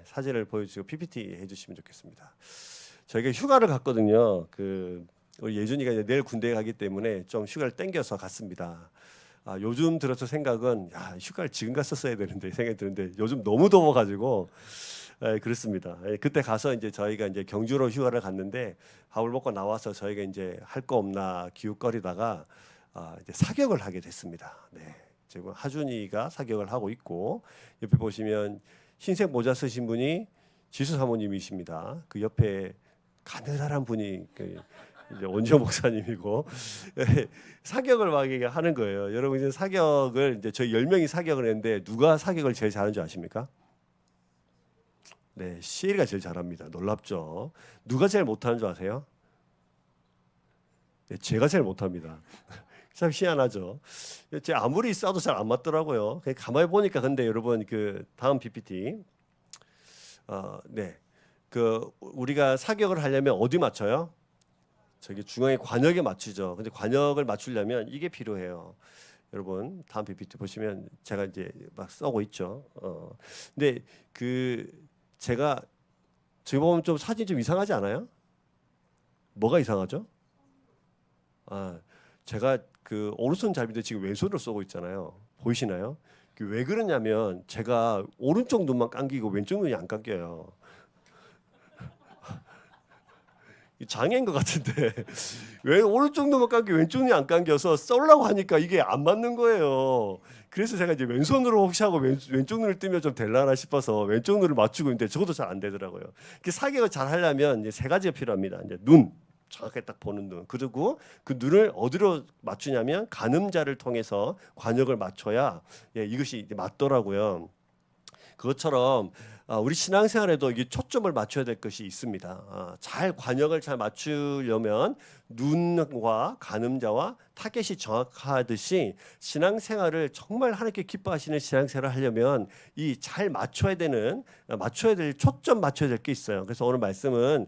사진을 보여주시고 PPT 해주시면 좋겠습니다. 저희가 휴가를 갔거든요. 우리 예준이가 이제 내일 군대에 가기 때문에 좀 휴가를 땡겨서 갔습니다. 요즘 들어서 생각은 휴가를 지금 갔었어야 되는데 생각이 드는데 요즘 너무 더워가지고 그렇습니다. 그때 가서 이제 저희가 이제 경주로 휴가를 갔는데 밥을 먹고 나와서 저희가 이제 할 거 없나 기웃거리다가 이제 사격을 하게 됐습니다. 네, 지금 하준이가 사격을 하고 있고 옆에 보시면 흰색 모자 쓰신 분이 지수 사모님이십니다. 그 옆에 가느다란 분이 이제 원지호 목사님이고 사격을 막 하는 거예요. 여러분 이제 사격을 이제 저희 10명이 사격을 했는데 누가 사격을 제일 잘하는 줄 아십니까? 네, 시엘이가 제일 잘합니다. 놀랍죠? 누가 제일 못하는 줄 아세요? 네, 제가 제일 못합니다. 참 희한하죠. 제가 아무리 싸도 잘 안 맞더라고요. 가만히 보니까 근데 여러분 그 다음 PPT, 네, 우리가 사격을 하려면 어디 맞춰요? 저기 중앙에 관역에 맞추죠. 근데 관역을 맞추려면 이게 필요해요. 여러분 다음 PPT 보시면 제가 이제 막 써고 있죠. 근데 제가 지금 보면 좀 사진 좀 이상하지 않아요? 뭐가 이상하죠? 제가 오른손 잡이인데 지금 왼손으로 쏘고 있잖아요. 보이시나요? 왜 그러냐면 제가 오른쪽 눈만 감기고 왼쪽 눈이 안 감겨요. 장애인 것 같은데 왜 오른쪽 눈만 감기 왼쪽 눈이 안 감겨서 쏠라고 하니까 이게 안 맞는 거예요. 그래서 제가 이제 왼손으로 혹시 하고 왼쪽 눈을 뜨면 좀 될라나 싶어서 왼쪽 눈을 맞추고 있는데 저것도 잘 안 되더라고요. 사격을 잘 하려면 이제 3가지가 필요합니다. 이제 눈 정확하게 딱 보는 눈, 그리고 그 눈을 어디로 맞추냐면 가늠자를 통해서 관역을 맞춰야 이것이 이제 맞더라고요. 그것처럼 우리 신앙생활에도 이게 초점을 맞춰야 될 것이 있습니다. 잘 관역을 잘 맞추려면 눈과 가늠자와 타겟이 정확하듯이 신앙생활을 정말 하나님께 기뻐하시는 신앙생활을 하려면 이 잘 맞춰야 될 초점 맞춰야 될 게 있어요. 그래서 오늘 말씀은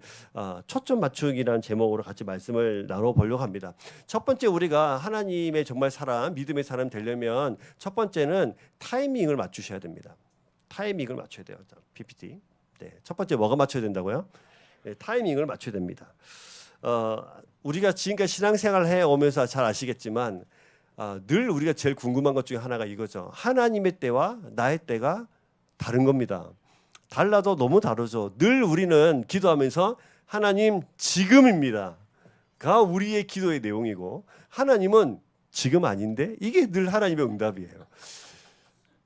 초점 맞추기라는 제목으로 같이 말씀을 나눠보려고 합니다. 첫 번째, 우리가 하나님의 정말 사람, 믿음의 사람 되려면 첫 번째는 타이밍을 맞추셔야 됩니다. 타이밍을 맞춰야 돼요. PPT. 네, 첫 번째 뭐가 맞춰야 된다고요? 네, 타이밍을 맞춰야 됩니다. 우리가 지금까지 신앙생활을 해오면서 잘 아시겠지만 늘 우리가 제일 궁금한 것 중에 하나가 이거죠. 하나님의 때와 나의 때가 다른 겁니다. 달라도 너무 다르죠. 늘 우리는 기도하면서 하나님 지금입니다. 가 우리의 기도의 내용이고 하나님은 지금 아닌데 이게 늘 하나님의 응답이에요.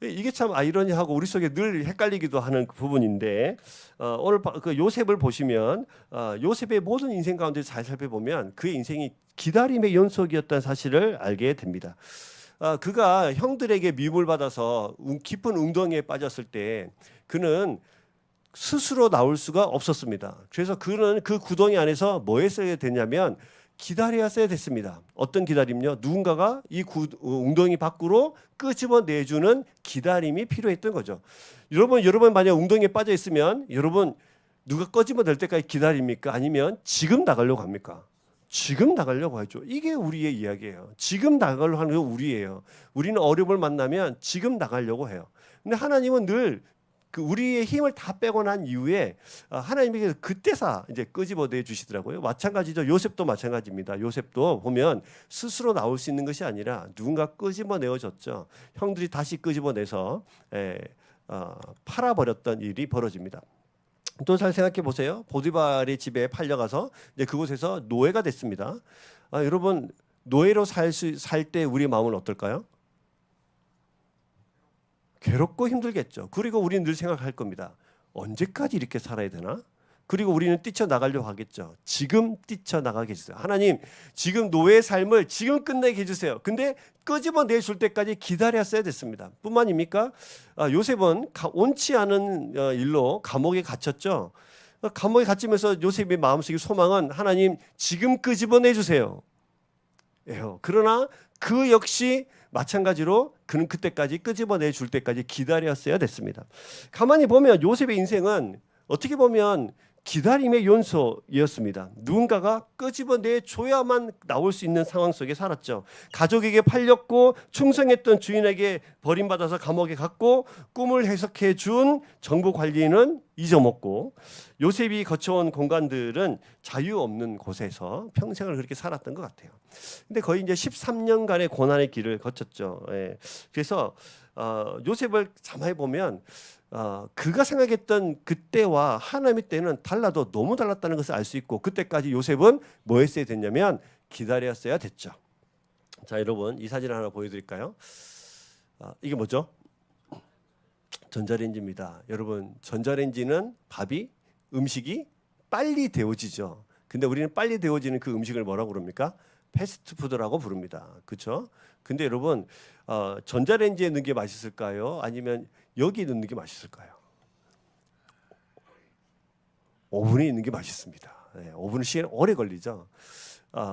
이게 참 아이러니하고 우리 속에 늘 헷갈리기도 하는 부분인데 오늘 요셉을 보시면 요셉의 모든 인생 가운데 잘 살펴보면 그의 인생이 기다림의 연속이었다는 사실을 알게 됩니다. 그가 형들에게 미움을 받아서 깊은 웅덩이에 빠졌을 때 그는 스스로 나올 수가 없었습니다. 그래서 그는 그 구덩이 안에서 뭐 했어야 됐냐면 기다렸어야 됐습니다. 어떤 기다림요? 누군가가 이 웅덩이 밖으로 끄집어내주는 기다림이 필요했던 거죠. 여러분 만약 웅덩이에 빠져 있으면 여러분 누가 끄집어낼 때까지 기다립니까? 아니면 지금 나가려고 합니까? 지금 나가려고 하죠. 이게 우리의 이야기예요. 지금 나가려고 하는 게 우리예요. 우리는 어려움을 만나면 지금 나가려고 해요. 근데 하나님은 늘 우리의 힘을 다 빼고 난 이후에 하나님께서 그때서 이제 끄집어내 주시더라고요. 마찬가지죠. 요셉도 마찬가지입니다. 요셉도 보면 스스로 나올 수 있는 것이 아니라 누군가 끄집어내어 줬죠. 형들이 다시 끄집어내서 팔아버렸던 일이 벌어집니다. 또 잘 생각해 보세요. 보디발의 집에 팔려가서 이제 그곳에서 노예가 됐습니다. 여러분 노예로 살 때 우리 마음은 어떨까요? 괴롭고 힘들겠죠. 그리고 우리는 늘 생각할 겁니다. 언제까지 이렇게 살아야 되나? 그리고 우리는 뛰쳐나가려고 하겠죠. 지금 뛰쳐나가게 해주세요. 하나님 지금 노예의 삶을 지금 끝내게 해주세요. 근데 끄집어내줄 때까지 기다렸어야 됐습니다. 뿐만입니까? 요셉은 원치 않은 일로 감옥에 갇혔죠. 감옥에 갇히면서 요셉의 마음속의 소망은 하나님 지금 끄집어내주세요. 그러나 그 역시 마찬가지로 그는 그때까지 끄집어내 줄 때까지 기다렸어야 됐습니다. 가만히 보면 요셉의 인생은 어떻게 보면 기다림의 연소이었습니다. 누군가가 끄집어내 줘야만 나올 수 있는 상황 속에 살았죠. 가족에게 팔렸고 충성했던 주인에게 버림받아서 감옥에 갔고 꿈을 해석해 준 정보 관리는 잊어먹고 요셉이 거쳐온 공간들은 자유 없는 곳에서 평생을 그렇게 살았던 것 같아요. 근데 거의 이제 13년간의 고난의 길을 거쳤죠. 예. 그래서 요셉을 가만히 보면 그가 생각했던 그때와 하나님의 때는 달라도 너무 달랐다는 것을 알 수 있고 그때까지 요셉은 뭐 했어야 됐냐면 기다렸어야 됐죠. 자, 여러분 이 사진을 하나 보여드릴까요? 이게 뭐죠? 전자레인지입니다. 여러분 전자레인지는 음식이 빨리 데워지죠. 근데 우리는 빨리 데워지는 그 음식을 뭐라고 부릅니까? 패스트푸드라고 부릅니다. 그렇죠? 근데 여러분 전자레인지에 넣는 게 맛있을까요? 아니면 여기 넣는 게 맛있을까요? 오븐에 있는 게 맛있습니다. 네, 오븐은 시간이 오래 걸리죠.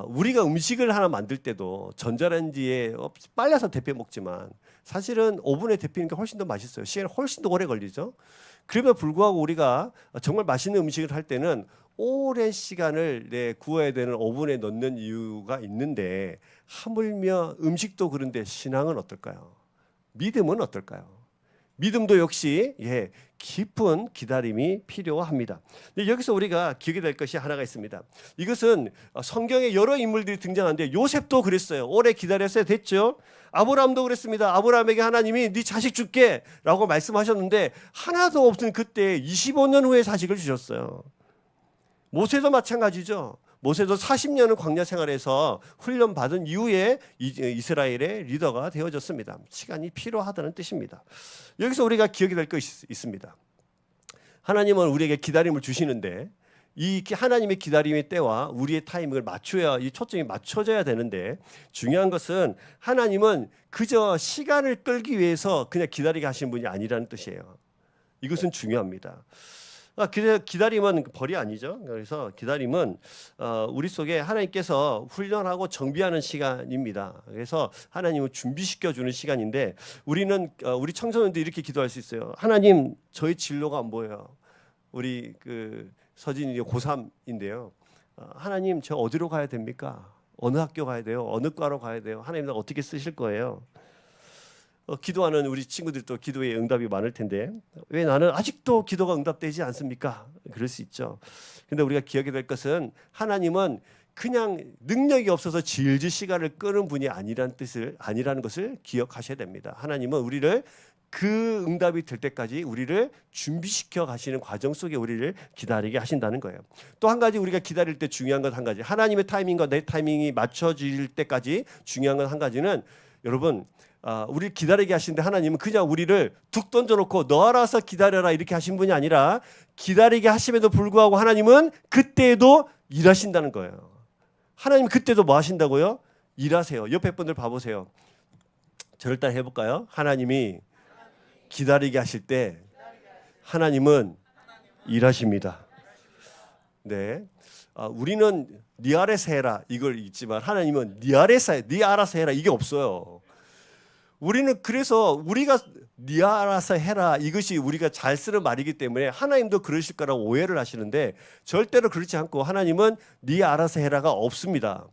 우리가 음식을 하나 만들 때도 전자레인지에 빨려서 데펴 먹지만 사실은 오븐에 데피는 게 훨씬 더 맛있어요. 시간이 훨씬 더 오래 걸리죠. 그럼에도 불구하고 우리가 정말 맛있는 음식을 할 때는 오랜 시간을 구워야 되는 오븐에 넣는 이유가 있는데 하물며 음식도 그런데 신앙은 어떨까요? 믿음은 어떨까요? 믿음도 역시 깊은 기다림이 필요합니다. 여기서 우리가 기억해야 될 것이 하나가 있습니다. 이것은 성경에 여러 인물들이 등장하는데 요셉도 그랬어요. 오래 기다렸어야 됐죠. 아브라함도 그랬습니다. 아브라함에게 하나님이 네 자식 줄게 라고 말씀하셨는데 하나도 없은 그때 25년 후에 자식을 주셨어요. 모세도 마찬가지죠. 모세도 40년을 광야 생활에서 훈련받은 이후에 이스라엘의 리더가 되어졌습니다. 시간이 필요하다는 뜻입니다. 여기서 우리가 기억해야 될 것이 있습니다. 하나님은 우리에게 기다림을 주시는데 이 하나님의 기다림의 때와 우리의 타이밍을 맞춰야 이 초점이 맞춰져야 되는데 중요한 것은 하나님은 그저 시간을 끌기 위해서 그냥 기다리게 하시는 분이 아니라는 뜻이에요. 이것은 중요합니다. 기다림은 벌이 아니죠. 그래서 기다림은 우리 속에 하나님께서 훈련하고 정비하는 시간입니다. 그래서 하나님을 준비시켜 주는 시간인데 우리 청소년들 이렇게 기도할 수 있어요. 하나님, 저의 진로가 안 보여요. 우리 서진이 고3인데요. 하나님, 저 어디로 가야 됩니까? 어느 학교 가야 돼요? 어느 과로 가야 돼요? 하나님 나 어떻게 쓰실 거예요? 기도하는 우리 친구들도 기도에 응답이 많을 텐데 왜 나는 아직도 기도가 응답되지 않습니까? 그럴 수 있죠. 근데 우리가 기억해야 될 것은 하나님은 그냥 능력이 없어서 질질 시간을 끄는 분이 아니라는 것을 기억하셔야 됩니다. 하나님은 우리를 그 응답이 될 때까지 우리를 준비시켜 가시는 과정 속에 우리를 기다리게 하신다는 거예요. 또 한 가지 우리가 기다릴 때 중요한 건 한 가지, 하나님의 타이밍과 내 타이밍이 맞춰질 때까지 중요한 건 한 가지는 여러분 우리 기다리게 하시는데 하나님은 그냥 우리를 툭 던져놓고 너 알아서 기다려라 이렇게 하신 분이 아니라 기다리게 하심에도 불구하고 하나님은 그때에도 일하신다는 거예요. 하나님 그때도 뭐 하신다고요? 일하세요. 옆에 분들 봐보세요. 저를 따라 해볼까요? 하나님이 기다리게 하실 때 하나님은 일하십니다. 네, 우리는 네 알아서 해라 이걸 있지만 하나님은 네 알아서 해라 이게 없어요. 우리는 그래서 우리가 네 알아서 해라 이것이 우리가 잘 쓰는 말이기 때문에 하나님도 그러실 거라고 오해를 하시는데 절대로 그렇지 않고 하나님은 네 알아서 해라가 없습니다.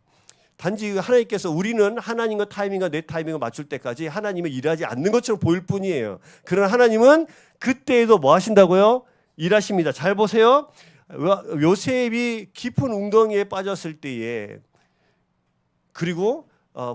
단지 하나님께서 우리는 하나님과 타이밍과 내 타이밍을 맞출 때까지 하나님은 일하지 않는 것처럼 보일 뿐이에요. 그러나 하나님은 그때에도 뭐 하신다고요? 일하십니다. 잘 보세요. 요셉이 깊은 웅덩이에 빠졌을 때에 그리고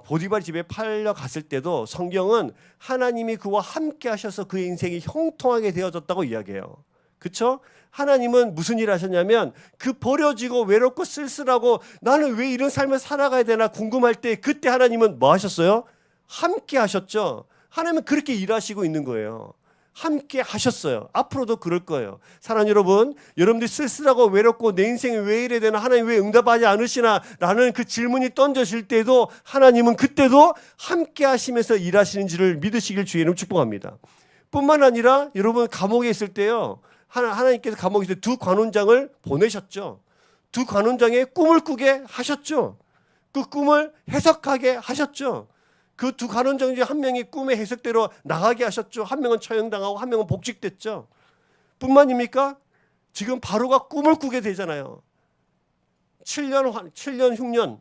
보디발 집에 팔려갔을 때도 성경은 하나님이 그와 함께 하셔서 그의 인생이 형통하게 되어졌다고 이야기해요. 그렇죠? 하나님은 무슨 일을 하셨냐면 그 버려지고 외롭고 쓸쓸하고 나는 왜 이런 삶을 살아가야 되나 궁금할 때 그때 하나님은 뭐 하셨어요? 함께 하셨죠. 하나님은 그렇게 일하시고 있는 거예요. 함께 하셨어요. 앞으로도 그럴 거예요. 사랑하는 여러분, 여러분들이 쓸쓸하고 외롭고 내 인생이 왜 이래 되나 하나님 왜 응답하지 않으시나 라는 그 질문이 던져질 때도 하나님은 그때도 함께 하시면서 일하시는지를 믿으시길 주의 이름 축복합니다. 뿐만 아니라 여러분 감옥에 있을 때요, 하나님께서 감옥에 있을 때 두 관원장을 보내셨죠. 두 관원장의 꿈을 꾸게 하셨죠. 그 꿈을 해석하게 하셨죠. 그 두 간원장 중 한 명이 꿈의 해석대로 나가게 하셨죠. 한 명은 처형당하고 한 명은 복직됐죠. 뿐만입니까? 지금 바로가 꿈을 꾸게 되잖아요. 7년 흉년,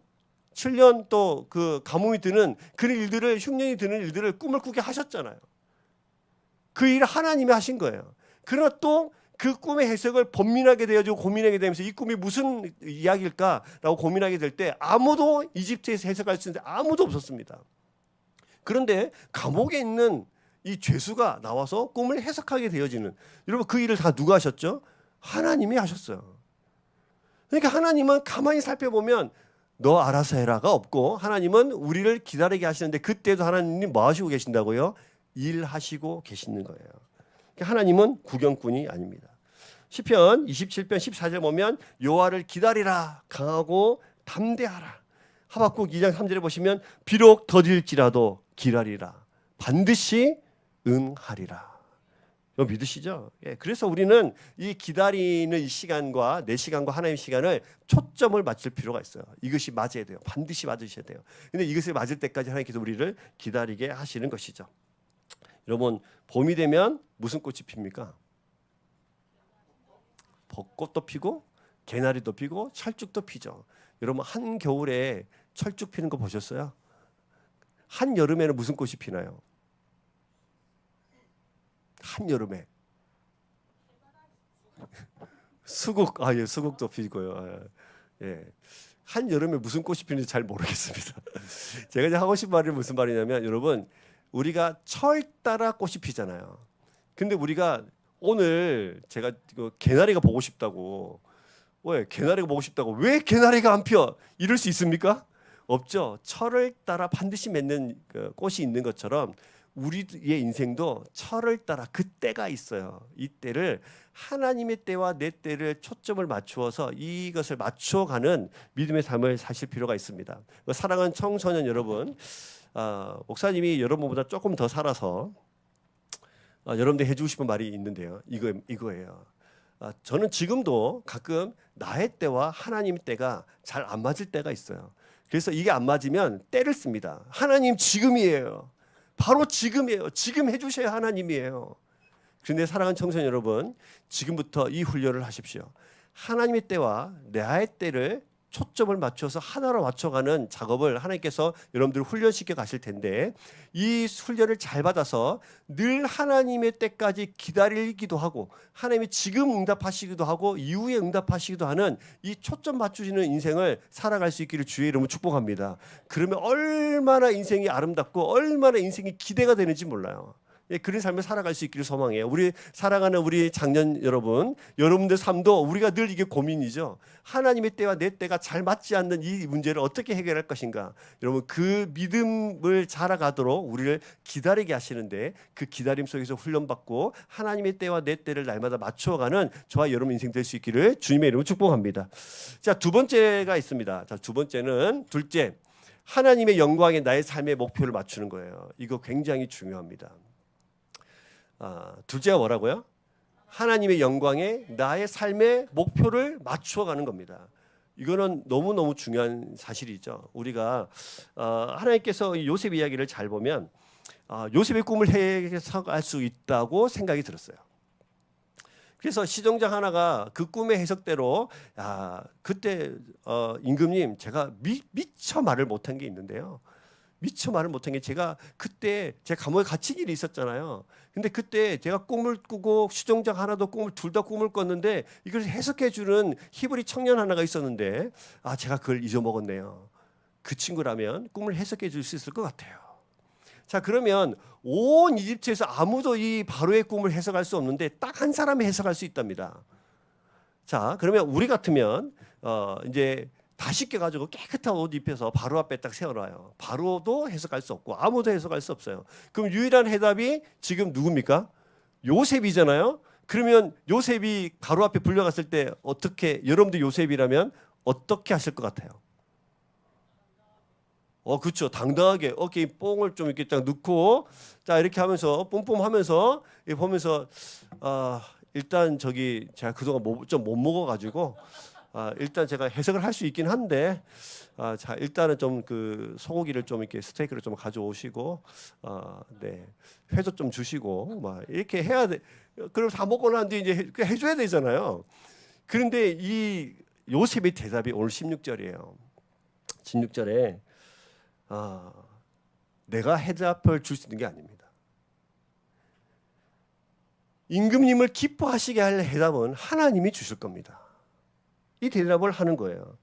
7년 또 그 가뭄이 드는 그 일들을, 흉년이 드는 일들을 꿈을 꾸게 하셨잖아요. 그 일을 하나님이 하신 거예요. 그러나 또 그 꿈의 해석을 번민하게 되어지고 고민하게 되면서 이 꿈이 무슨 이야기일까라고 고민하게 될 때 아무도 이집트에서 해석할 수 있는데 아무도 없었습니다. 그런데 감옥에 있는 이 죄수가 나와서 꿈을 해석하게 되어지는, 여러분 그 일을 다 누가 하셨죠? 하나님이 하셨어요. 그러니까 하나님은 가만히 살펴보면 너 알아서 해라가 없고, 하나님은 우리를 기다리게 하시는데 그때도 하나님이 뭐 하시고 계신다고요? 일하시고 계시는 거예요. 그러니까 하나님은 구경꾼이 아닙니다. 시편 27편 14절 보면 여호와를 기다리라, 강하고 담대하라. 하박국 2장 3절에 보시면 비록 더딜지라도 기다리라, 반드시 응하리라. 이거 믿으시죠? 예, 그래서 우리는 이 기다리는 이 시간과 내 시간과 하나님의 시간을 초점을 맞출 필요가 있어요. 이것이 맞아야 돼요. 반드시 맞으셔야 돼요. 근데 이것을 맞을 때까지 하나님께서 우리를 기다리게 하시는 것이죠. 여러분, 봄이 되면 무슨 꽃이 핍니까? 벚꽃도 피고 개나리도 피고 철쭉도 피죠. 여러분, 한겨울에 철쭉 피는 거 보셨어요? 한여름에는 무슨 꽃이 피나요? 한여름에 수국, 예, 수국도 피고요. 예. 한여름에 무슨 꽃이 피는지 잘 모르겠습니다. 제가 이제 하고 싶은 말이 무슨 말이냐면, 여러분, 우리가 철 따라 꽃이 피잖아요. 근데 우리가 오늘 제가 개나리가 보고 싶다고, 왜 개나리가 보고 싶다고 왜 개나리가 안 피어? 이럴 수 있습니까? 없죠. 철을 따라 반드시 맺는 꽃이 있는 것처럼 우리의 인생도 철을 따라 그 때가 있어요. 이 때를, 하나님의 때와 내 때를 초점을 맞추어서 이것을 맞춰가는 믿음의 삶을 사실 필요가 있습니다. 사랑하는 청소년 여러분, 목사님이 여러분보다 조금 더 살아서 여러분들 해주고 싶은 말이 있는데요. 이거예요. 저는 지금도 가끔 나의 때와 하나님의 때가 잘 안 맞을 때가 있어요. 그래서 이게 안 맞으면 때를 씁니다. 하나님 지금이에요. 바로 지금이에요. 지금 해주셔야 하나님이에요. 그런데 사랑하는 청소년 여러분, 지금부터 이 훈련을 하십시오. 하나님의 때와 나의 때를 초점을 맞춰서 하나로 맞춰가는 작업을 하나님께서 여러분들을 훈련시켜 가실 텐데, 이 훈련을 잘 받아서 늘 하나님의 때까지 기다리기도 하고 하나님이 지금 응답하시기도 하고 이후에 응답하시기도 하는 이 초점 맞추시는 인생을 살아갈 수 있기를 주의 이름으로 축복합니다. 그러면 얼마나 인생이 아름답고 얼마나 인생이 기대가 되는지 몰라요. 예, 그런 삶을 살아갈 수 있기를 소망해요. 우리 사랑하는 우리 장년 여러분, 여러분들 삶도 우리가 늘 이게 고민이죠. 하나님의 때와 내 때가 잘 맞지 않는 이 문제를 어떻게 해결할 것인가. 여러분, 그 믿음을 자라가도록 우리를 기다리게 하시는데, 그 기다림 속에서 훈련받고 하나님의 때와 내 때를 날마다 맞춰가는 저와 여러분 인생 될 수 있기를 주님의 이름으로 축복합니다. 자, 두 번째가 있습니다. 자, 두 번째는, 둘째, 하나님의 영광에 나의 삶의 목표를 맞추는 거예요. 이거 굉장히 중요합니다. 둘째가 뭐라고요? 하나님의 영광에 나의 삶의 목표를 맞추어가는 겁니다. 이거는 너무너무 중요한 사실이죠. 우리가 하나님께서 요셉 이야기를 잘 보면 요셉의 꿈을 해석할 수 있다고 생각이 들었어요. 그래서 시종장 하나가 그 꿈의 해석대로, 그때 임금님, 제가 미처 말을 못한 게 있는데요. 미처 말을 못한 게, 제가 그때 제가 감옥에 갇힌 일이 있었잖아요. 근데 그때 제가 꿈을 꾸고 시종장 하나도 꿈을, 둘 다 꿈을 꿨는데 이걸 해석해 주는 히브리 청년 하나가 있었는데 제가 그걸 잊어먹었네요. 그 친구라면 꿈을 해석해 줄 수 있을 것 같아요. 자, 그러면 온 이집트에서 아무도 이 바로의 꿈을 해석할 수 없는데 딱 한 사람이 해석할 수 있답니다. 자, 그러면 우리 같으면 이제 다 씻겨가지고 깨끗한 옷 입혀서 바로 앞에 딱 세워놔요. 바로도 해석할 수 없고 아무도 해석할 수 없어요. 그럼 유일한 해답이 지금 누굽니까? 요셉이잖아요. 그러면 요셉이 바로 앞에 불려갔을 때 어떻게, 여러분들 요셉이라면 어떻게 하실 것 같아요? 그렇죠. 당당하게 어깨에 뽕을 좀 이렇게 딱 넣고, 자, 이렇게 하면서 뿜뿜하면서 보면서 일단 제가 그동안 좀 못 먹어가지고 일단 제가 해석을 할 수 있긴 한데 자 일단은 좀 그 소고기를 좀 이렇게 스테이크를 좀 가져오시고 네 회도 좀 주시고 막 이렇게 해야 돼. 그럼 다 먹고 난 뒤에 이제 해줘야 되잖아요. 그런데 이 요셉의 대답이 오늘 16절이에요. 16절에 내가 해답을 줄 수 있는 게 아닙니다. 임금님을 기뻐하시게 할 해답은 하나님이 주실 겁니다. 이 대답을 하는 거예요.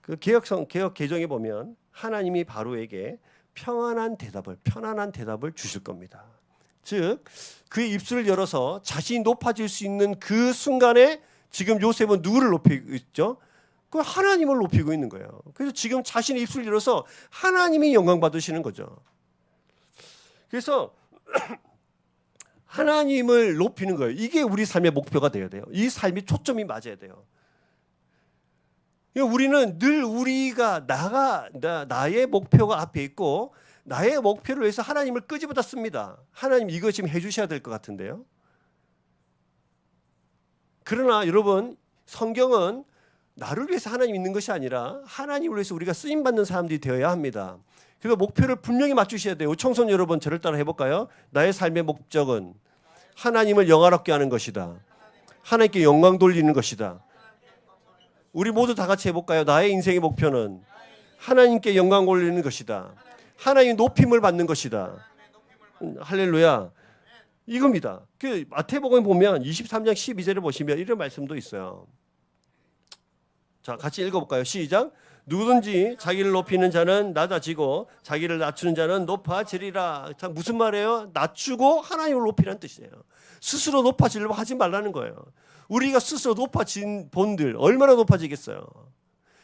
그 개혁 개정에 보면 하나님이 바로에게 편안한 대답을 주실 겁니다. 즉 그의 입술을 열어서 자신이 높아질 수 있는 그 순간에 지금 요셉은 누구를 높이고 있죠? 그 하나님을 높이고 있는 거예요. 그래서 지금 자신의 입술을 열어서 하나님이 영광 받으시는 거죠. 그래서 하나님을 높이는 거예요. 이게 우리 삶의 목표가 되어야 돼요. 이 삶이 초점이 맞아야 돼요. 우리는 늘 우리가 나의 목표가 앞에 있고 나의 목표를 위해서 하나님을 끄집어다 씁니다. 하나님 이거 지금 해주셔야 될 것 같은데요. 그러나 여러분 성경은 나를 위해서 하나님 있는 것이 아니라 하나님을 위해서 우리가 쓰임받는 사람들이 되어야 합니다. 그래서 목표를 분명히 맞추셔야 돼요. 청소년 여러분 저를 따라 해볼까요? 나의 삶의 목적은 하나님을 영화롭게 하는 것이다. 하나님께 영광 돌리는 것이다. 우리 모두 다 같이 해볼까요? 나의 인생의 목표는 하나님께 영광 돌리는 것이다. 하나님 높임을 받는 것이다. 할렐루야. 이겁니다. 그 마태복음 보면 23장 12절을 보시면 이런 말씀도 있어요. 자, 같이 읽어볼까요? 시작. 누구든지 자기를 높이는 자는 낮아지고 자기를 낮추는 자는 높아지리라. 자, 무슨 말이에요? 낮추고 하나님을 높이라는 뜻이에요. 스스로 높아지려고 하지 말라는 거예요. 우리가 스스로 높아진 본들 얼마나 높아지겠어요.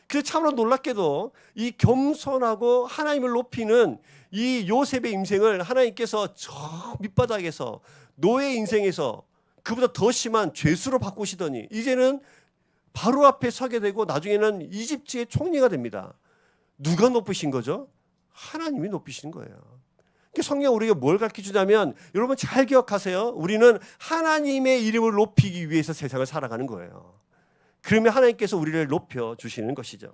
그래서 참으로 놀랍게도 이 겸손하고 하나님을 높이는 이 요셉의 인생을 하나님께서 저 밑바닥에서 노예 인생에서 그보다 더 심한 죄수로 바꾸시더니 이제는 바로 앞에 서게 되고 나중에는 이집트의 총리가 됩니다. 누가 높이신 거죠? 하나님이 높이신 거예요. 성경 우리가 뭘 가르쳐주냐면 여러분 잘 기억하세요. 우리는 하나님의 이름을 높이기 위해서 세상을 살아가는 거예요. 그러면 하나님께서 우리를 높여주시는 것이죠.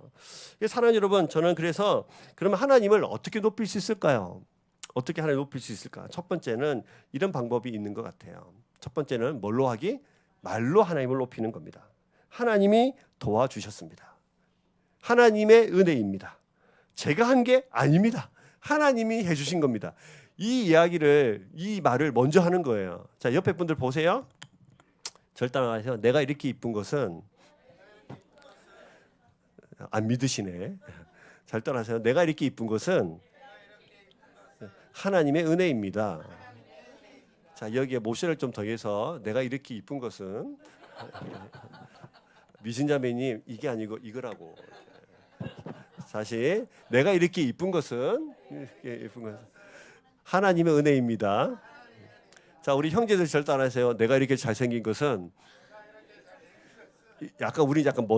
사랑하는 여러분, 저는 그래서 그러면 하나님을 어떻게 높일 수 있을까요? 어떻게 하나님을 높일 수 있을까? 첫 번째는 이런 방법이 있는 것 같아요. 첫 번째는 뭘로 하기? 말로 하나님을 높이는 겁니다. 하나님이 도와주셨습니다. 하나님의 은혜입니다. 제가 한 게 아닙니다. 하나님이 해주신 겁니다. 이 말을 먼저 하는 거예요. 자, 옆에 분들 보세요. 절단하셔서 내가 이렇게 이쁜 것은 안 믿으시네. 잘 따라하세요. 내가 이렇게 이쁜 것은 하나님의 은혜입니다. 자, 여기에 모셔를 좀 더해서 내가 이렇게 이쁜 것은 미신자매님 이게 아니고 이거라고. 다시 내가 이렇게 이쁜 것은 하나님의 은혜입니다. 자, 우리 형제들 절 따라하세요. 내가 이렇게 잘생긴 것은 약간 우리 약간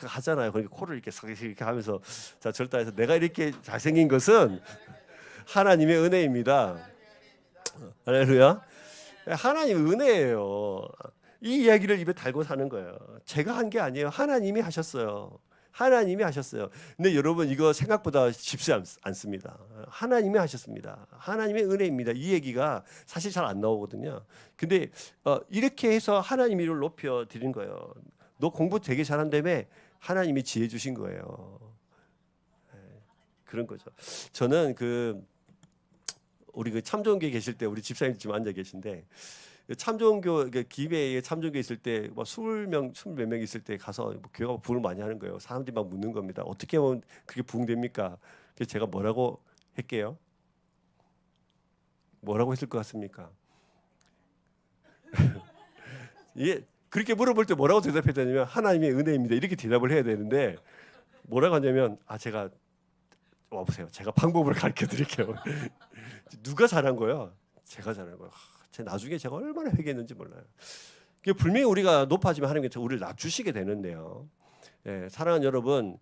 하잖아요. 그러니까 코를 이렇게 하면서 자, 절 따라해서 내가 이렇게 잘생긴 것은 하나님의 은혜입니다. 할렐루야. 하나님의 은혜예요. 이 이야기를 입에 달고 사는 거예요. 제가 한 게 아니에요. 하나님이 하셨어요. 하나님이 하셨어요. 근데 여러분 이거 생각보다 쉽지 않습니다. 하나님이 하셨습니다. 하나님의 은혜입니다. 이 얘기가 사실 잘 안 나오거든요. 근데 이렇게 해서 하나님 이름을 높여 드린 거예요. 너 공부 되게 잘한다며 하나님이 지혜 주신 거예요. 그런 거죠. 저는 우리 그 참좋은교회 계실 때 우리 집사님 지금 앉아 계신데 참좋은교 기회에 참좋은교 있을 때 막 20몇 명 있을 때 가서 교회가 부흥을 많이 하는 거예요. 사람들이 막 묻는 겁니다. 어떻게 하면 그게 부흥됩니까? 그래서 제가 뭐라고 할게요? 뭐라고 했을 것 같습니까? 예, 그렇게 물어볼 때 뭐라고 대답해야 되냐면 하나님의 은혜입니다. 이렇게 대답을 해야 되는데 뭐라고 하냐면 제가 와보세요. 제가 방법을 가르쳐 드릴게요. 누가 잘한 거예요? 제가 잘한 거예요. 나중에 제가 얼마나 회개했는지 몰라요. 분명히 우리가 높아지면 하나님께서 우리를 낮추시게 되는데요. 사랑하는 여러분,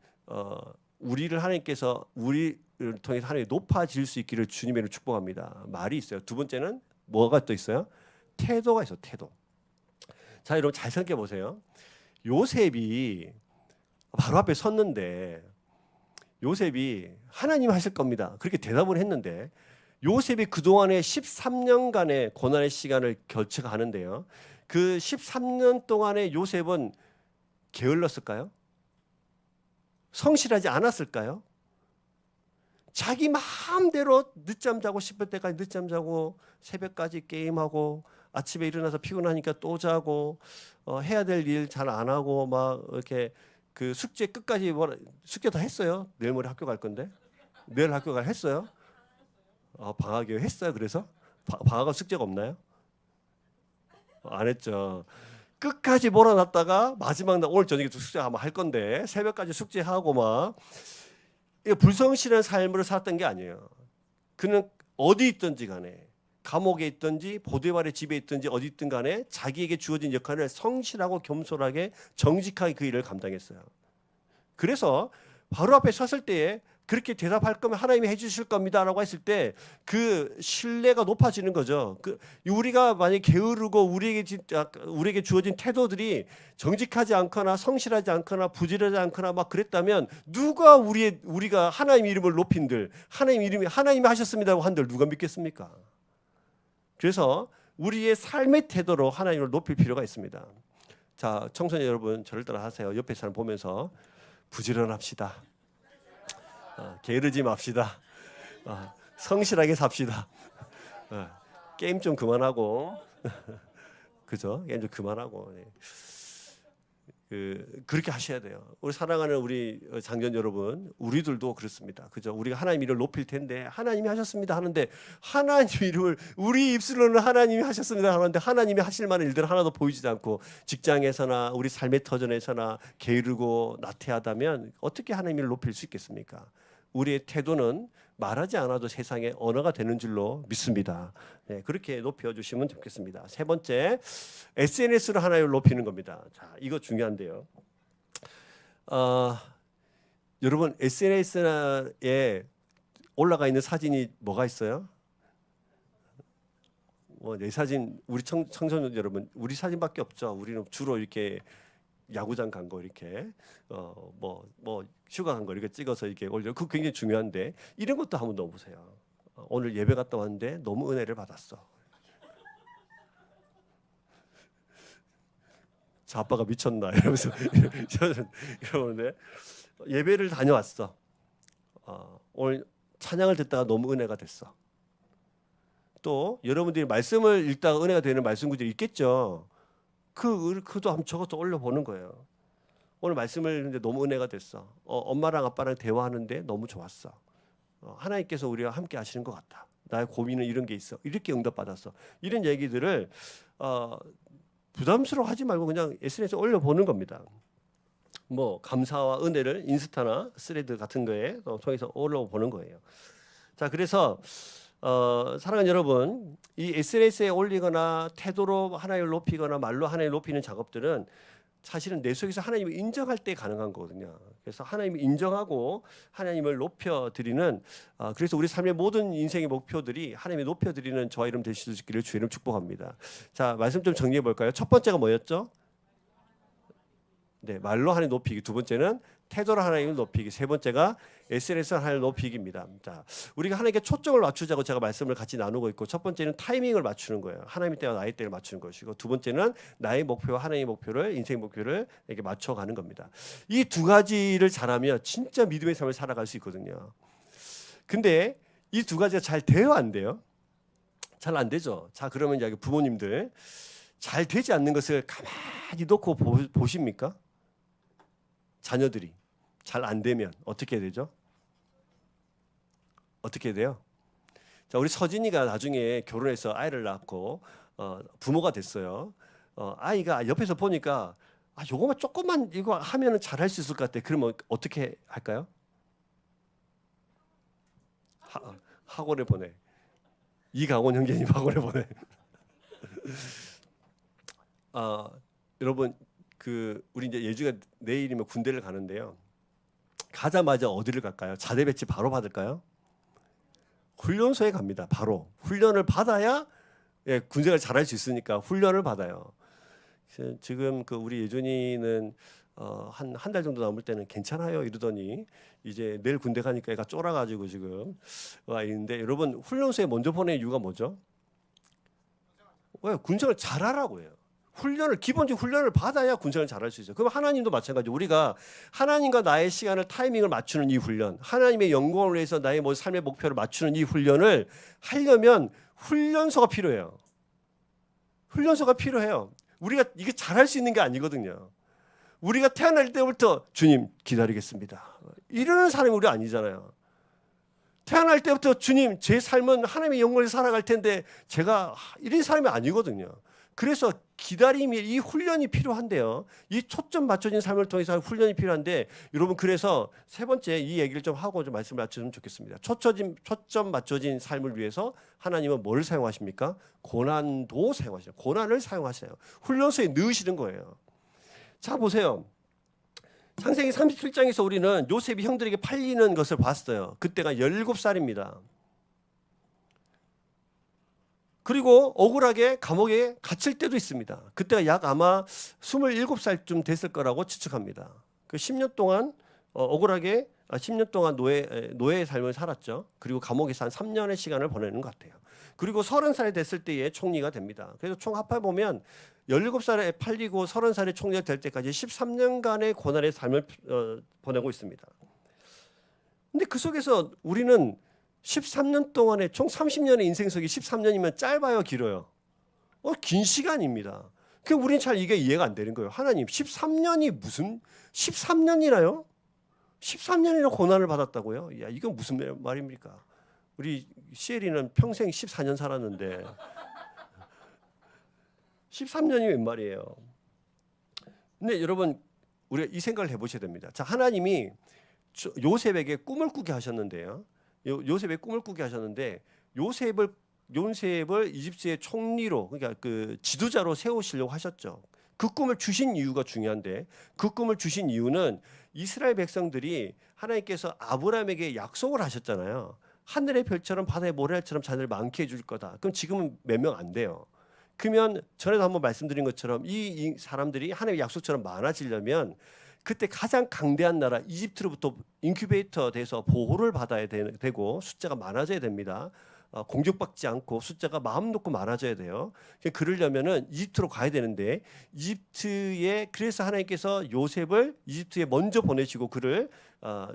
우리를 하나님께서 우리를 통해서 하나님이 높아질 수 있기를 주님의 이름으로 축복합니다. 말이 있어요. 두 번째는 뭐가 또 있어요? 태도가 있어요. 태도. 자, 여러분 잘 생각해 보세요. 요셉이 바로 앞에 섰는데 요셉이 하나님 하실 겁니다. 그렇게 대답을 했는데 요셉이 그동안에 13년간의 고난의 시간을 거쳐가는데요. 그 13년 동안에 요셉은 게을렀을까요? 성실하지 않았을까요? 자기 마음대로 늦잠 자고 싶을 때까지 늦잠 자고 새벽까지 게임하고 아침에 일어나서 피곤하니까 또 자고 해야 될 일 잘 안 하고 막 이렇게 그 숙제 끝까지 숙제 다 했어요. 내일 모레 학교 갈 건데 내일 학교 갈 했어요. 방학에 했어요. 그래서 방학은 숙제가 없나요? 안 했죠. 끝까지 몰아놨다가 마지막 날 오늘 저녁에 숙제 아마 할 건데 새벽까지 숙제하고 막 불성실한 삶을 살았던 게 아니에요. 그는 어디 있든지 간에 감옥에 있든지 보디발의 집에 있든지 어디 있든 간에 자기에게 주어진 역할을 성실하고 겸손하게 정직하게 그 일을 감당했어요. 그래서 바로 앞에 섰을 때에 그렇게 대답할 거면 하나님이 해주실 겁니다라고 했을 때 그 신뢰가 높아지는 거죠. 우리가 만약 게으르고 우리에게 주어진 태도들이 정직하지 않거나 성실하지 않거나 부지런하지 않거나 막 그랬다면 누가 우리가 하나님 이름을 높인들 하나님이 하셨습니다고 한들 누가 믿겠습니까? 그래서 우리의 삶의 태도로 하나님을 높일 필요가 있습니다. 자, 청소년 여러분 저를 따라 하세요. 옆에 사람 보면서 부지런합시다. 게으르지 맙시다. 성실하게 삽시다. 게임 좀 그만하고 그죠? 게임 좀 그만하고 그렇게 하셔야 돼요. 우리 사랑하는 우리 장년 여러분, 우리들도 그렇습니다. 그죠? 우리가 하나님 이름을 높일 텐데 하나님이 하셨습니다 하는데 하나님 이름을 우리 입술로는 하나님이 하셨습니다 하는데 하나님이 하실 만한 일들 하나도 보이지 않고 직장에서나 우리 삶의 터전에서나 게으르고 나태하다면 어떻게 하나님을 높일 수 있겠습니까? 우리의 태도는 말하지 않아도 세상의 언어가 되는 줄로 믿습니다. 네, 그렇게 높여주시면 좋겠습니다. 세 번째, SNS로 하나님을 높이는 겁니다. 자, 이거 중요한데요. 여러분 SNS에 올라가 있는 사진이 뭐가 있어요? 내 사진, 우리 청소년 여러분, 우리 사진밖에 없죠. 우리는 주로 이렇게 야구장 간 거 이렇게 휴가 간 거 이렇게 찍어서 이렇게 올려. 그거 굉장히 중요한데 이런 것도 한번 넣어보세요. 오늘 예배 갔다 왔는데 너무 은혜를 받았어. 저 아빠가 미쳤나 이러면서 이러는데 예배를 다녀왔어. 오늘 찬양을 듣다가 너무 은혜가 됐어. 또 여러분들이 말씀을 읽다가 은혜가 되는 말씀 구절이 있겠죠. 그도 한번 저것도 올려보는 거예요. 오늘 말씀을 듣는데 너무 은혜가 됐어. 엄마랑 아빠랑 대화하는데 너무 좋았어. 하나님께서 우리와 함께 하시는 것 같다. 나의 고민은 이런 게 있어. 이렇게 응답받았어. 이런 얘기들을 부담스러워하지 말고 그냥 SNS에 올려보는 겁니다. 감사와 은혜를 인스타나 스레드 같은 거에 통해서 올려보는 거예요. 자, 그래서 사랑하는 여러분, 이 SNS에 올리거나 태도로 하나님을 높이거나 말로 하나님을 높이는 작업들은 사실은 내 속에서 하나님을 인정할 때 가능한 거거든요. 그래서 하나님을 인정하고 하나님을 높여드리는 그래서 우리 삶의 모든 인생의 목표들이 하나님을 높여드리는 저와 이름 되실 수 있기를 주의 이름 축복합니다. 자, 말씀 좀 정리해 볼까요? 첫 번째가 뭐였죠? 네, 말로 하나님 높이기. 두 번째는 태도로 하나님을 높이기. 세 번째가 SNS로 하나님을 높이기입니다. 자, 우리가 하나님께 초점을 맞추자고 제가 말씀을 같이 나누고 있고, 첫 번째는 타이밍을 맞추는 거예요. 하나님의 때와 나의 때를 맞추는 것이고, 두 번째는 나의 목표와 하나님의 목표를, 인생 목표를 이렇게 맞춰가는 겁니다. 이 두 가지를 잘하면 진짜 믿음의 삶을 살아갈 수 있거든요. 근데 이 두 가지가 잘 돼요, 안 돼요? 잘 안 되죠. 자, 그러면 이제 부모님들 잘 되지 않는 것을 가만히 놓고 보십니까? 자녀들이 잘 안 되면 어떻게 되죠? 어떻게 돼요? 자, 우리 서진이가 나중에 결혼해서 아이를 낳고 부모가 됐어요. 아이가 옆에서 보니까 요거만 조금만 이거 하면은 잘할 수 있을 것 같아. 그러면 어떻게 할까요? 학원에 보내. 이강원 형제님 학원에 보내. 여러분 우리 이제 예주가 내일이면 군대를 가는데요. 가자마자 어디를 갈까요? 자대 배치 바로 받을까요? 훈련소에 갑니다. 바로 훈련을 받아야 군생활 잘할 수 있으니까 훈련을 받아요. 그래서 지금 그 우리 예준이는 한 달 정도 남을 때는 괜찮아요 이러더니 이제 내일 군대 가니까 애가 쫄아가지고 지금 와 있는데, 여러분 훈련소에 먼저 보낸 이유가 뭐죠? 왜? 군생활 잘하라고 해요. 기본적 훈련을 받아야 군생활을 잘할 수 있어요. 그럼 하나님도 마찬가지. 우리가 하나님과 나의 시간을 타이밍을 맞추는 이 훈련, 하나님의 영광을 위해서 나의 삶의 목표를 맞추는 이 훈련을 하려면 훈련소가 필요해요. 훈련소가 필요해요. 우리가 이게 잘할 수 있는 게 아니거든요. 우리가 태어날 때부터 주님 기다리겠습니다, 이러는 사람이 우리 아니잖아요. 태어날 때부터 주님 제 삶은 하나님의 영광을 살아갈 텐데 제가 이런 사람이 아니거든요. 그래서 기다림이, 이 훈련이 필요한데요. 이 초점 맞춰진 삶을 통해서 훈련이 필요한데, 여러분 그래서 세 번째 이 얘기를 좀 하고 좀 말씀을 마쳤으면 좋겠습니다. 초점 맞춰진 삶을 위해서 하나님은 뭘 사용하십니까? 고난도 사용하셔요. 고난을 사용하셔요. 훈련소에 넣으시는 거예요. 자 보세요. 창세기 37장에서 우리는 요셉이 형들에게 팔리는 것을 봤어요. 그때가 17살입니다. 그리고 억울하게 감옥에 갇힐 때도 있습니다. 그때가 약 아마 27살쯤 됐을 거라고 추측합니다. 그 10년 동안 억울하게 10년 동안 노예의 삶을 살았죠. 그리고 감옥에서 한 3년의 시간을 보내는 것 같아요. 그리고 30살이 됐을 때에 총리가 됩니다. 그래서 총 합해보면 17살에 팔리고 30살에 총리가 될 때까지 13년간의 고난의 삶을 보내고 있습니다. 근데 그 속에서 우리는 13년 동안에 총 30년의 인생 속이 13년이면 짧아요, 길어요? 긴 시간입니다. 그럼 우리는 잘 이게 이해가 안 되는 거예요. 하나님 13년이 무슨 13년이나요? 13년이나 고난을 받았다고요? 야, 이건 무슨 말입니까? 우리 시엘이는 평생 14년 살았는데 13년이 웬 말이에요? 근데 여러분 우리가 이 생각을 해보셔야 됩니다. 자, 하나님이 요셉에게 꿈을 꾸게 하셨는데요. 요셉의 꿈을 꾸게 하셨는데 요셉을 이집트의 총리로, 그러니까 그 지도자로 세우시려고 하셨죠. 그 꿈을 주신 이유가 중요한데, 그 꿈을 주신 이유는 이스라엘 백성들이 하나님께서 아브라함에게 약속을 하셨잖아요. 하늘의 별처럼 바다의 모래알처럼 자녀를 많게 해줄 거다. 그럼 지금은 몇 명 안 돼요. 그러면 전에도 한번 말씀드린 것처럼 이 사람들이 하나님의 약속처럼 많아지려면 그때 가장 강대한 나라 이집트로부터 인큐베이터 돼서 보호를 받아야 되고 숫자가 많아져야 됩니다. 공격받지 않고 숫자가 마음 놓고 많아져야 돼요. 그러려면은 이집트로 가야 되는데, 그래서 하나님께서 요셉을 이집트에 먼저 보내시고 그를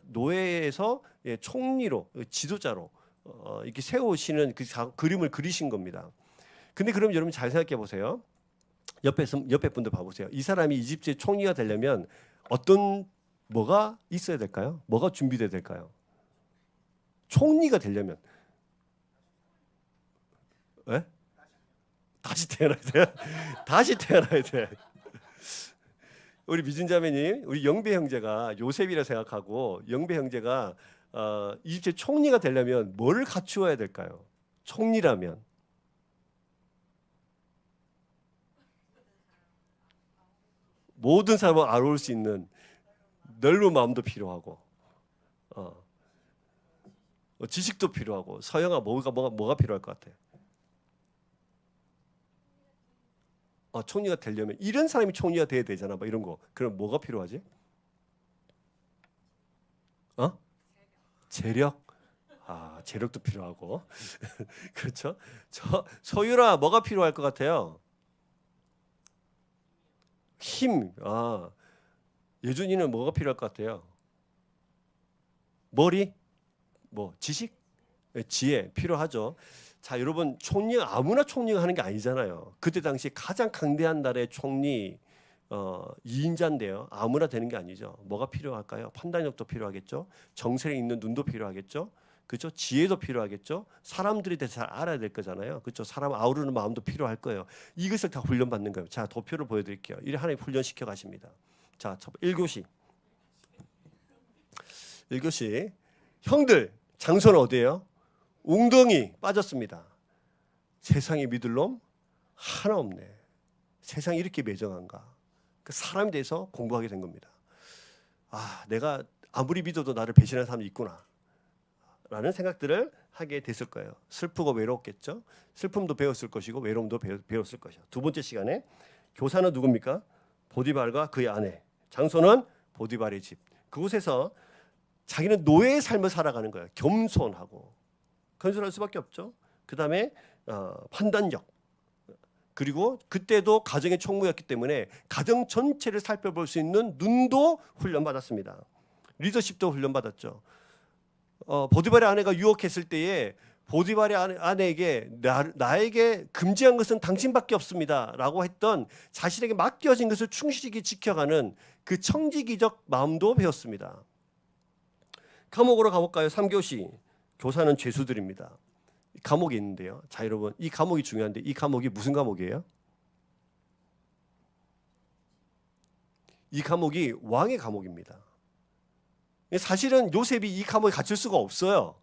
노예에서 총리로, 지도자로 이렇게 세우시는 그 그림을 그리신 겁니다. 근데 그럼 여러분 잘 생각해 보세요. 옆에 분들 봐보세요. 이 사람이 이집트의 총리가 되려면 뭐가 있어야 될까요? 뭐가 준비돼야 될까요? 총리가 되려면 에? 다시 태어나야 돼. 다시 태어나야 돼. 우리 미준자매님, 우리 영배 형제가 요셉이라 생각하고, 영배 형제가 이집트 총리가 되려면 뭐를 갖추어야 될까요? 총리라면 모든 사람을 알아올 수 있는 넓은 마음도 필요하고, 지식도 필요하고. 서영아, 뭐가 필요할 것 같아요? 총리가 되려면 이런 사람이 총리가 돼야 되잖아, 뭐 이런 거. 그럼 뭐가 필요하지? 재력. 재력도 필요하고. 그렇죠? 소유라, 뭐가 필요할 것 같아요? 힘. 예준이는 뭐가 필요할 것 같아요? 머리? 지식? 지혜 필요하죠. 자, 여러분 아무나 총리가 하는 게 아니잖아요. 그때 당시 가장 강대한 나라의 총리 2인자인데요. 아무나 되는 게 아니죠. 뭐가 필요할까요? 판단력도 필요하겠죠. 정세에 있는 눈도 필요하겠죠. 그렇죠? 지혜도 필요하겠죠. 사람들에 대해서 잘 알아야 될 거잖아요. 그렇죠? 사람 아우르는 마음도 필요할 거예요. 이것을 다 훈련받는 거예요. 자, 도표를 보여드릴게요. 이래 하나님 훈련시켜 가십니다. 자, 1교시. 형들, 장소는 어디예요? 웅덩이 빠졌습니다. 세상에 믿을 놈 하나 없네. 세상이 이렇게 매정한가? 그 사람에 대해서 공부하게 된 겁니다. 내가 아무리 믿어도 나를 배신하는 사람이 있구나 라는 생각들을 하게 됐을 거예요. 슬프고 외로웠겠죠. 슬픔도 배웠을 것이고 외로움도 배웠을 것이요. 두 번째 시간에 교사는 누굽니까? 보디발과 그의 아내. 장소는 보디발의 집. 그곳에서 자기는 노예의 삶을 살아가는 거예요. 겸손하고 겸손할 수밖에 없죠. 그 다음에 판단력. 그리고 그때도 가정의 총무였기 때문에 가정 전체를 살펴볼 수 있는 눈도 훈련받았습니다. 리더십도 훈련받았죠. 보디발의 아내가 유혹했을 때에 보디발의 아내에게 나에게 금지한 것은 당신밖에 없습니다 라고 했던 자신에게 맡겨진 것을 충실히 지켜가는 그 청지기적 마음도 배웠습니다. 감옥으로 가볼까요? 3교시. 교사는 죄수들입니다. 감옥이 있는데요. 자, 여러분, 이 감옥이 중요한데 이 감옥이 무슨 감옥이에요? 이 감옥이 왕의 감옥입니다. 사실은 요셉이 이 감옥에 갇힐 수가 없어요.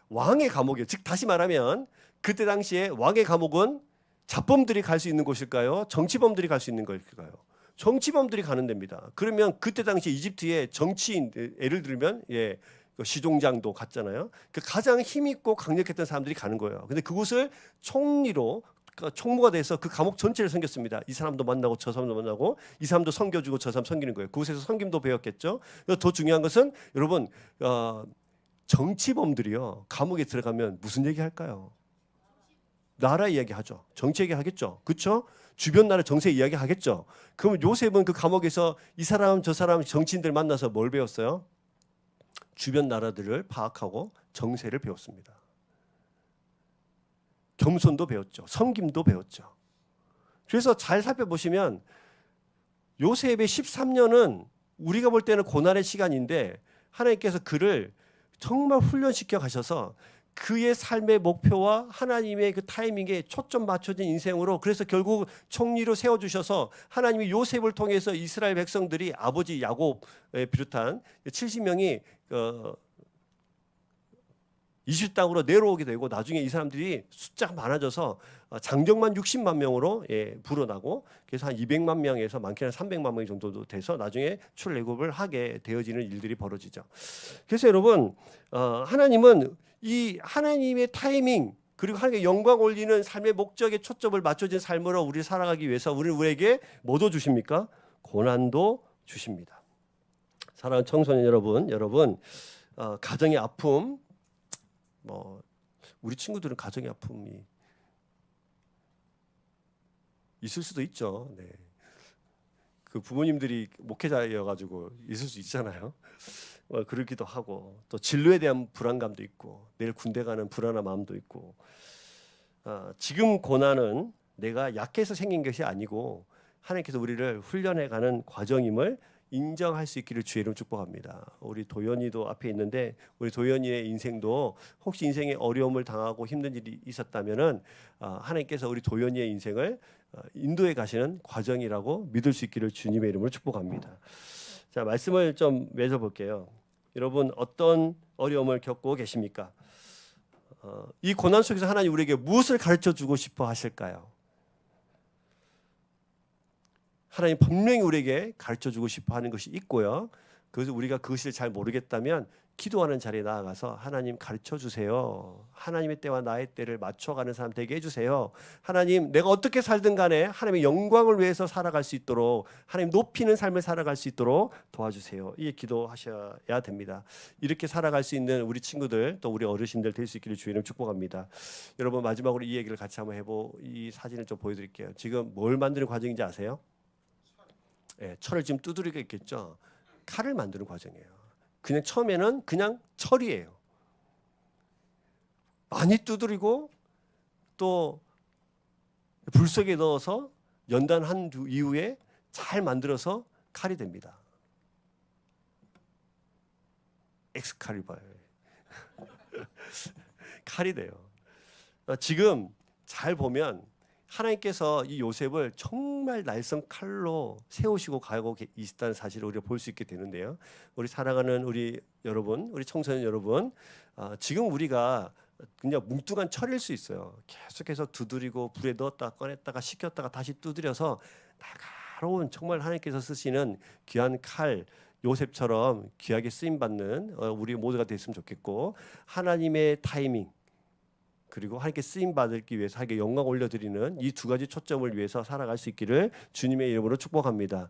왕의 감옥이에요. 즉 다시 말하면 그때 당시에 왕의 감옥은 잡범들이 갈 수 있는 곳일까요? 정치범들이 갈 수 있는 곳일까요? 정치범들이 가는 데입니다. 그러면 그때 당시 이집트의 정치인, 예를 들면 시종장도 갔잖아요. 그 가장 힘있고 강력했던 사람들이 가는 거예요. 근데 그곳을 총리로 총무가 돼서 그 감옥 전체를 섬겼습니다. 이 사람도 만나고 저 사람도 만나고 이 사람도 섬겨주고 저 사람 섬기는 거예요. 그곳에서 섬김도 배웠겠죠. 더 중요한 것은 여러분 정치범들이요 감옥에 들어가면 무슨 얘기 할까요? 나라 이야기 하죠. 정치 얘기 하겠죠. 그렇죠? 주변 나라 정세 이야기 하겠죠. 그러면 요셉은 그 감옥에서 이 사람 저 사람 정치인들 만나서 뭘 배웠어요? 주변 나라들을 파악하고 정세를 배웠습니다. 겸손도 배웠죠. 섬김도 배웠죠. 그래서 잘 살펴보시면 요셉의 13년은 우리가 볼 때는 고난의 시간인데 하나님께서 그를 정말 훈련시켜 가셔서 그의 삶의 목표와 하나님의 그 타이밍에 초점 맞춰진 인생으로 그래서 결국 총리로 세워주셔서 하나님이 요셉을 통해서 이스라엘 백성들이 아버지 야곱에 비롯한 70명이 이집트 땅으로 내려오게 되고 나중에 이 사람들이 숫자가 많아져서 장정만 60만 명으로 불어나고 그래서 한 200만 명에서 많게는 300만 명 정도 돼서 나중에 출애굽을 하게 되어지는 일들이 벌어지죠. 그래서 여러분 하나님은 이 하나님의 타이밍 그리고 하나님께 영광 올리는 삶의 목적에 초점을 맞춰진 삶으로 우리 살아가기 위해서 우리에게 뭐도 주십니까? 고난도 주십니다. 사랑하는 청소년 여러분 가정의 아픔 우리 친구들은 가정의 아픔이 있을 수도 있죠. 네. 그 부모님들이 목회자여가지고 있을 수 있잖아요. 그러기도 하고 또 진로에 대한 불안감도 있고 내일 군대 가는 불안한 마음도 있고 지금 고난은 내가 약해서 생긴 것이 아니고 하나님께서 우리를 훈련해가는 과정임을 인정할 수 있기를 주의 이름 축복합니다. 우리 도연이도 앞에 있는데 우리 도연이의 인생도 혹시 인생에 어려움을 당하고 힘든 일이 있었다면은 하나님께서 우리 도연이의 인생을 인도해 가시는 과정이라고 믿을 수 있기를 주님의 이름으로 축복합니다. 자, 말씀을 좀 맺어볼게요. 여러분 어떤 어려움을 겪고 계십니까? 이 고난 속에서 하나님 우리에게 무엇을 가르쳐주고 싶어 하실까요? 하나님 분명히 우리에게 가르쳐주고 싶어 하는 것이 있고요. 그래서 우리가 그것을 잘 모르겠다면 기도하는 자리에 나아가서 하나님 가르쳐주세요. 하나님의 때와 나의 때를 맞춰가는 사람 되게 해주세요. 하나님 내가 어떻게 살든 간에 하나님의 영광을 위해서 살아갈 수 있도록 하나님 높이는 삶을 살아갈 수 있도록 도와주세요. 이게 기도하셔야 됩니다. 이렇게 살아갈 수 있는 우리 친구들 또 우리 어르신들 될 수 있기를 주의 이름 축복합니다. 여러분 마지막으로 이 얘기를 같이 한번 이 사진을 좀 보여드릴게요. 지금 뭘 만드는 과정인지 아세요? 철을 지금 두드리고 있겠죠. 칼을 만드는 과정이에요. 그냥 처음에는 그냥 철이에요. 많이 두드리고 또 불 속에 넣어서 연단한 이후에 잘 만들어서 칼이 됩니다. 엑스칼리버예요. 칼이 돼요. 지금 잘 보면 하나님께서 이 요셉을 정말 날선 칼로 세우시고 가고 있다는 사실을 우리가 볼 수 있게 되는데요. 우리 살아가는 우리 여러분, 우리 청소년 여러분, 지금 우리가 그냥 뭉뚱한 철일 수 있어요. 계속해서 두드리고 불에 넣었다가 꺼냈다가 식혔다가 다시 두드려서 날카로운 정말 하나님께서 쓰시는 귀한 칼 요셉처럼 귀하게 쓰임 받는 우리 모두가 됐으면 좋겠고 하나님의 타이밍 그리고 하나님께 쓰임 받기 위해서 하나님께 영광 올려드리는 이 두 가지 초점을 위해서 살아갈 수 있기를 주님의 이름으로 축복합니다.